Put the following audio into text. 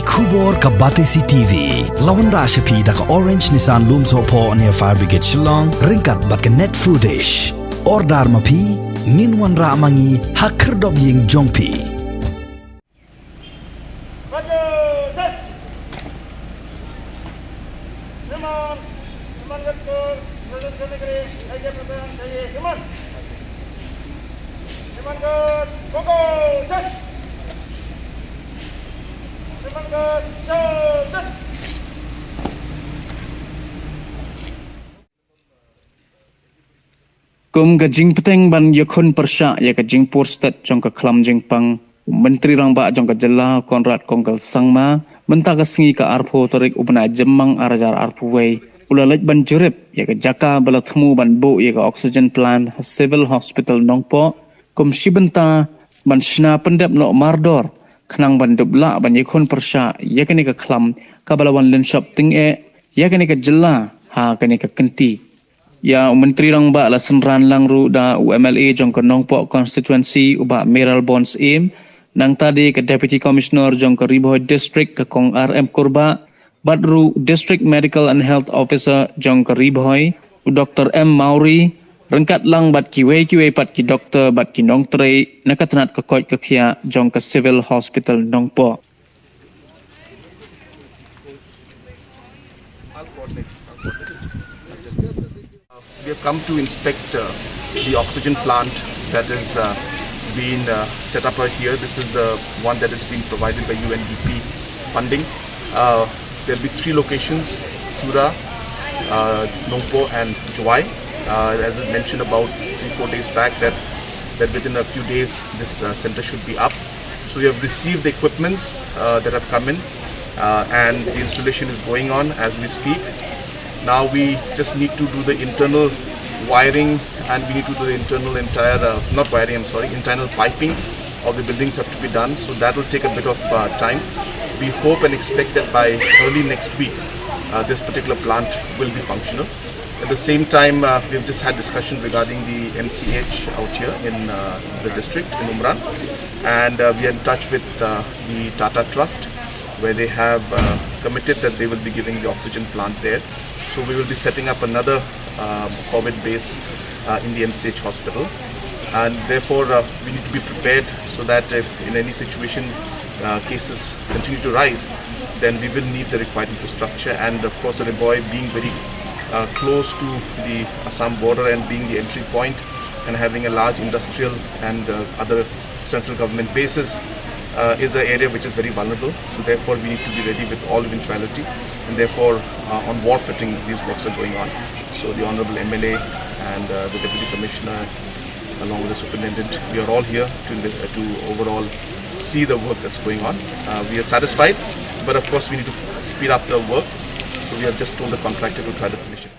Kubor ka Batesi TV. Lawan Rashapi da ka Orange Nissan Nongpoh near Fire Brigade Shillong. Ringkat bat ka net foodish. Ordar mapi. Minwan ra mangi hakir dog ying jongpi. Kum ka jing peteng ban yakun persya ya ka jing porstat jong ka klam jing pang menteri rangba jong ka jela Conrad kongkal Sangma menta ka singi ka arpo torik ubna jemang arajar arpo wei ulalaj ban Jurip ya ka Jaka bala thmu ban bo ya ka oxygen plant civil hospital Nongpoh kum shibenta ban shna pendep no mardor khnang ban dubla ban yakun persya ya ka ni ka klam ka balawan len shop ting ya ka ni ka jela ha ka ni ka kenti. Ya menteri rangba la senran langru da UMLA jong ka Nongpoh constituency uba Meral Bonds aim nang tadi ke deputy commissioner jong ka Riboy district ka kong RM Kurba badru district medical and health officer jong ka Riboy Dr. M Mauri rengkat lang bat kiwe pat ki doktor bat ki nongtre nakatanat ka koit ka khia jong ka civil hospital Nongpoh. We have come to inspect the oxygen plant that is being set up right here. This is the one that is being provided by UNDP funding. There will be 3 locations, Tura, Nongpoh and Juai. As I mentioned about 3-4 days back that within a few days this center should be up. So we have received the equipments that have come in and the installation is going on as we speak. Now we just need to do the internal wiring and we need to do the internal internal piping of the buildings have to be done. So that will take a bit of time. We hope and expect that by early next week, this particular plant will be functional. At the same time, we've just had discussion regarding the MCH out here in the district in Umran. And we are in touch with the Tata Trust where they have committed that they will be giving the oxygen plant there. So we will be setting up another COVID base in the MCH hospital, and therefore we need to be prepared so that if in any situation cases continue to rise, then we will need the required infrastructure. And of course, Riboy being very close to the Assam border and being the entry point and having a large industrial and other central government bases is an area which is very vulnerable. So therefore we need to be ready with all eventuality, and therefore on wall fitting these works are going on. So the Honorable MLA and the Deputy Commissioner along with the Superintendent, we are all here to overall see the work that's going on. We are satisfied, but of course we need to speed up the work. So we have just told the contractor to try to finish it.